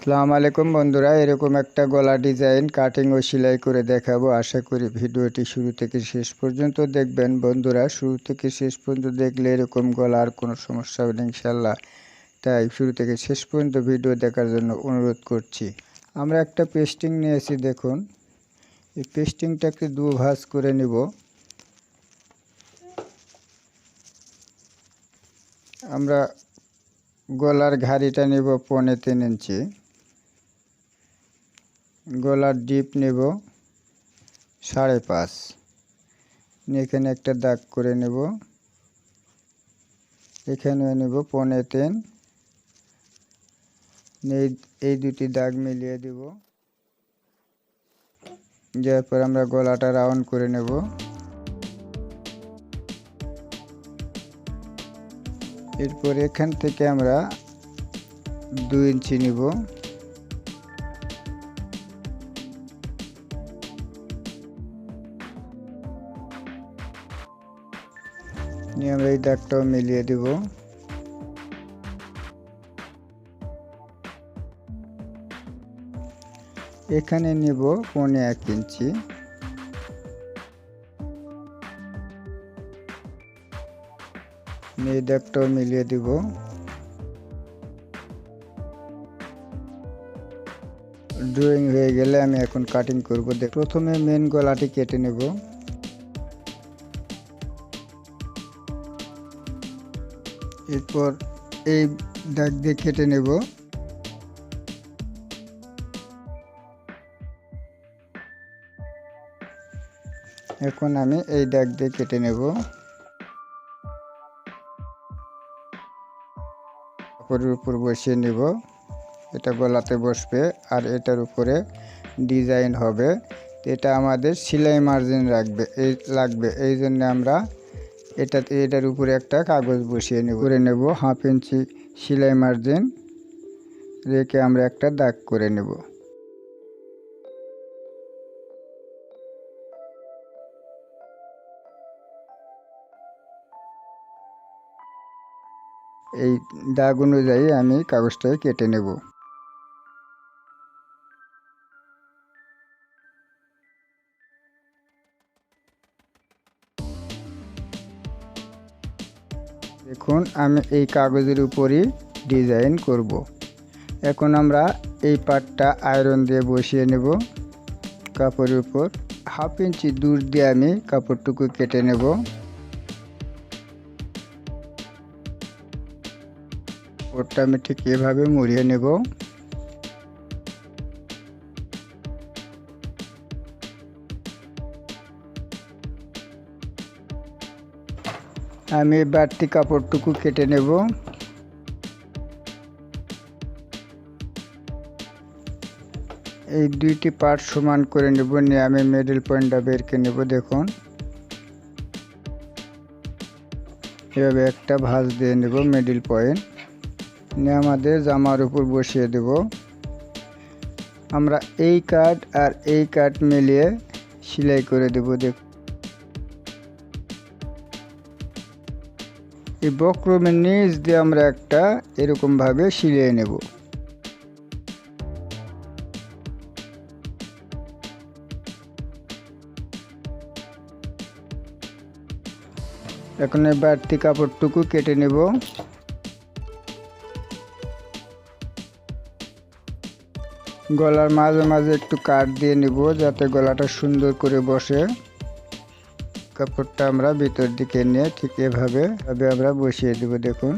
আসসালামু আলাইকুম বন্ধুরা, এরকম একটা গলা ডিজাইন কাটিং ও সেলাই করে দেখাবো। আশা করি ভিডিওটি শুরু থেকে শেষ পর্যন্ত দেখবেন। বন্ধুরা, শুরু থেকে শেষ পর্যন্ত দেখলে এরকম গলার কোনো সমস্যা হবে না ইনশাল্লাহ। তাই শুরু থেকে শেষ পর্যন্ত ভিডিও দেখার জন্য অনুরোধ করছি। আমরা একটা পেস্টিং নিয়েছি, দেখুন এই পেস্টিংটাকে দু ভাঁজ করে নিব। আমরা গলার ঘাড়িটা নেব 3.25 ইঞ্চি, গলার ডিপ নেব 5.5। এখানে একটা দাগ করে নেব, এখানেও নেব 3.25। এই দুটি দাগ মিলিয়ে দেব। যার পর আমরা গলাটা রাউন্ড করে নেব। এরপর এখান থেকে আমরা 2 ইঞ্চি নিব। নিয়ে আমরা এই দাগটাও মিলিয়ে দেব। এখানে নিব 1.25 ইঞ্চি। এই দাগটাও মিলিয়ে দেব। ড্রয়িং হয়ে গেলে আমি এখন কাটিং করব। প্রথমে মেন গলাটি কেটে নেব। এরপর এই দাগ দিয়ে কেটে নেব। এখন আমি এই দাগ দিয়ে কেটে নেব। কাপড়ের উপর বসিয়ে নেব। এটা গলাতে বসবে আর এটার উপরে ডিজাইন হবে। এটা আমাদের সেলাই মার্জিন লাগবে। এই জন্য আমরা এটার উপরে একটা কাগজ বসিয়ে নেব। করে নেব 1/2 ইঞ্চি সেলাই মার্জিন রেখে আমরা একটা দাগ করে নেব। এই দাগ অনুযায়ী আমি কাগজটাকে কেটে নেব। দেখুন, আমি এই কাগজের উপরই ডিজাইন করব। এখন আমরা এই পাটটা আয়রন দিয়ে বসিয়ে নেব কাপড়ের উপর। 1/2 ইঞ্চি দূর দিয়ে আমি কাপড়টুকু কেটে নেব। ওটা আমি ঠিক এভাবে মুড়িয়ে নেব। আমি বাড়তি কাপড়টুকু কেটে নেব। এই দুইটি পার্ট সমান করে নেব। নিয়ে আমি মিডল পয়েন্টটা বের করে নেব। দেখুন, এভাবে একটা ভাঁজ দিয়ে নেব মিডল পয়েন্ট। নিয়ে আমাদের জামার উপর বসিয়ে দেব। আমরা এই কাট আর এই কাট মিলিয়ে সেলাই করে দেব। দেখুন, এই বক্রমের নিচ দিয়ে আমরা একটা এরকম ভাবে সিলিয়ে নেব। এখন এই বাড়তি কাপড়টুকু কেটে নেব। গলার মাঝে মাঝে একটু কাট দিয়ে নেব যাতে গলাটা সুন্দর করে বসে। কাপড়টা আমরা ভিতর দিকে নিয়ে ঠিক এভাবে আমরা বসিয়ে দেব। দেখুন,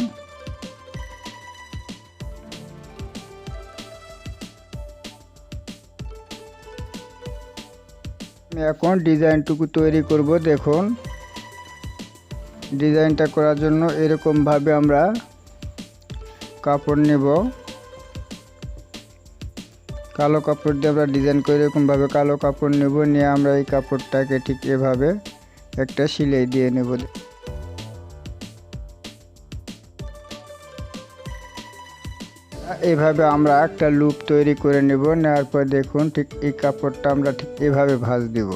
আমি এখন ডিজাইনটুকু তৈরি করব। দেখুন, ডিজাইনটা করার জন্য এরকম ভাবে আমরা কাপড় নেব। কালো কাপড় দিয়ে আমরা ডিজাইন করে এরকম ভাবে কালো কাপড় নেব। নিয়ে আমরা এই কাপড়টাকে ঠিক এভাবে একটা সেলাই দিয়ে নেব। এইভাবে আমরা একটা লুপ তৈরি করে নেব। নেওয়ার পর দেখুন, ঠিক এই কাপড়টা আমরা ঠিক এভাবে ভাঁজ দেব।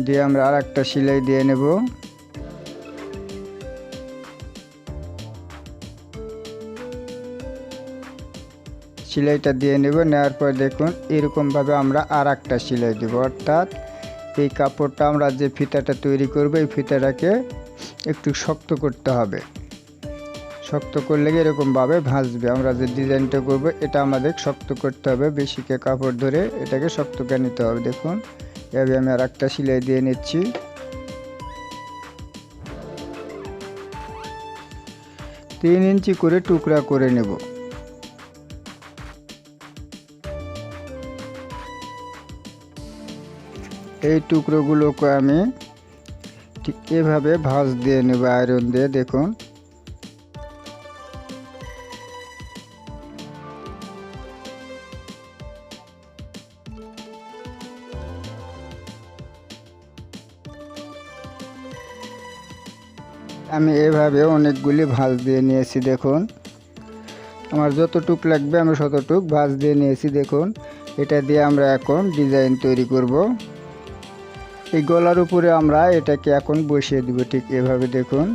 দিয়ে আমরা আর একটা সেলাই দিয়ে নেব। সেলাইটা দিয়ে নেব। নেওয়ার পর দেখুন এরকমভাবে আমরা আর একটা সেলাই দেব, অর্থাৎ এই কাপড়টা আমরা যে ফিতাটা তৈরি করব এই ফিতাটাকে একটু শক্ত করতে হবে। শক্ত করলে এরকমভাবে ভাঁজবে। আমরা যে ডিজাইনটা করব এটা আমাদের শক্ত করতে হবে, বেশিকে কাপড় ধরে এটাকে শক্ত করে নিতে হবে। দেখুন এভাবে আমি আর একটা সেলাই দিয়ে নিচ্ছি। 3 ইঞ্চি করে টুকরা করে নেব। এই টুকরোগুলোকে আমি ঠিক এভাবে ভাঁজ দিয়ে নেব আয়রন দিয়ে। দেখুন আমি এভাবে অনেকগুলি ভাঁজ দিয়ে নিয়েছি। দেখুন আমার যতটুক লাগবে আমি ততটুক ভাঁজ দিয়ে নিয়েছি। দেখুন এটা দিয়ে আমরা এখন ডিজাইন তৈরি করব। এই গলার উপরে আমরা এটাকে এখন বসিয়ে দিব ঠিক এভাবে। দেখুন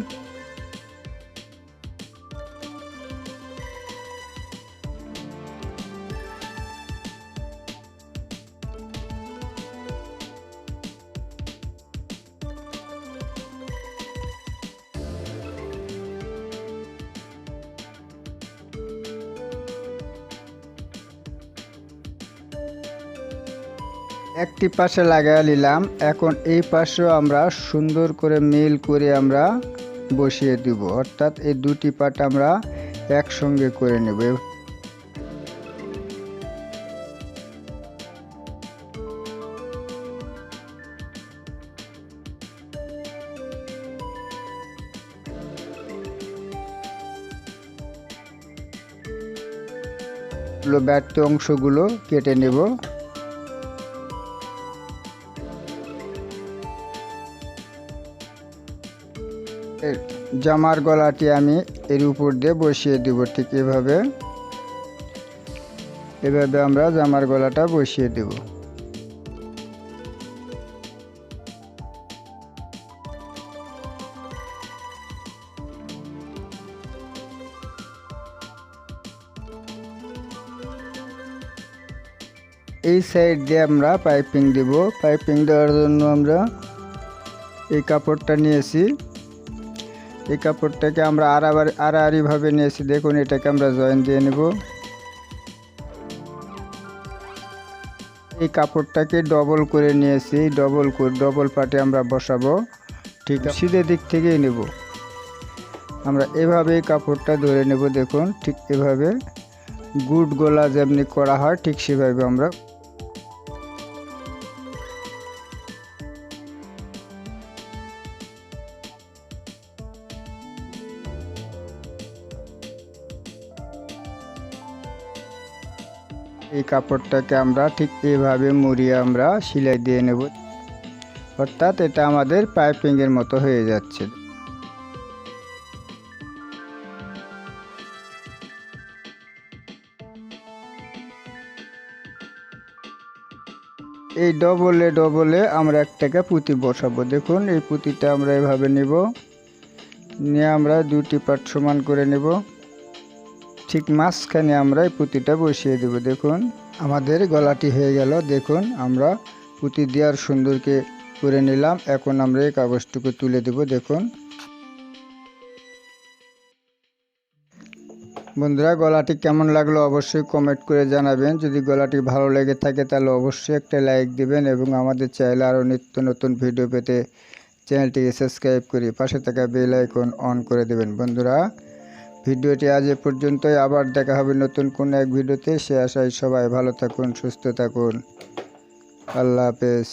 একটি পাশে লাগাই নিলাম। এখন এই পাশেও আমরা সুন্দর করে মিল করে আমরা বসিয়ে দিব, অর্থাৎ এই দুটি পাট আমরা একসঙ্গে করে নেব। ব্যর্থ অংশগুলো কেটে নেব। জামার গলাটি আমি এর উপর দিয়ে বসিয়ে দিব ঠিক এভাবে। এভাবে আমরা জামার গলাটা বসিয়ে দেব। এই সাইড দিয়ে আমরা পাইপিং দেব। পাইপিং দেওয়ার জন্য আমরা এই কাপড়টা নিয়েছি। এই কাপড়টাকে আমরা আড়াআড়িভাবে নিয়েছি। দেখুন এটাকে আমরা জয়েন দিয়ে নেব। এই কাপড়টাকে ডবল করে নিয়েছি। ডবল পাটে আমরা বসাবো। ঠিক সিধে দিক থেকেই নেব। আমরা এভাবে কাপড়টা ধরে নেব। দেখুন ঠিক এভাবে গুড গলা যেমনি করা হয় ঠিক সেভাবে আমরা এই কাপড়টাকে আমরা ঠিক এভাবে মুড়িয়ে আমরা সেলাই দিয়ে নেব, অর্থাৎ এটা আমাদের পাইপিংয়ের মতো হয়ে যাচ্ছে। এই ডবলে আমরা একটাকে পুঁতি বসাবো। দেখুন এই পুঁতিটা আমরা এভাবে নেব, নিয়ে আমরা দুটি পাট সমান করে নেব। ঠিক মাঝখানে আমরা এই পুঁতিটা বসিয়ে দেব। দেখুন আমাদের গলাটি হয়ে গেল। দেখুন আমরা পুঁতি দেওয়ার সুন্দরকে করে নিলাম। এখন আমরা এই কাগজটুকু তুলে দেব। দেখুন বন্ধুরা গলাটি কেমন লাগলো অবশ্যই কমেন্ট করে জানাবেন। যদি গলাটি ভালো লেগে থাকে তাহলে অবশ্যই একটা লাইক দিবেন এবং আমাদের চ্যানেলে আরও নিত্য নতুন ভিডিও পেতে চ্যানেলটিকে সাবস্ক্রাইব করে পাশে থাকা বেল আইকন অন করে দেবেন। বন্ধুরা ভিডিওটি আজ এ পর্যন্তই। আবার দেখা হবে নতুন কোনো এক ভিডিওতে। সে আশায় সবাই ভালো থাকুন, সুস্থ থাকুন। আল্লাহ হাফেজ।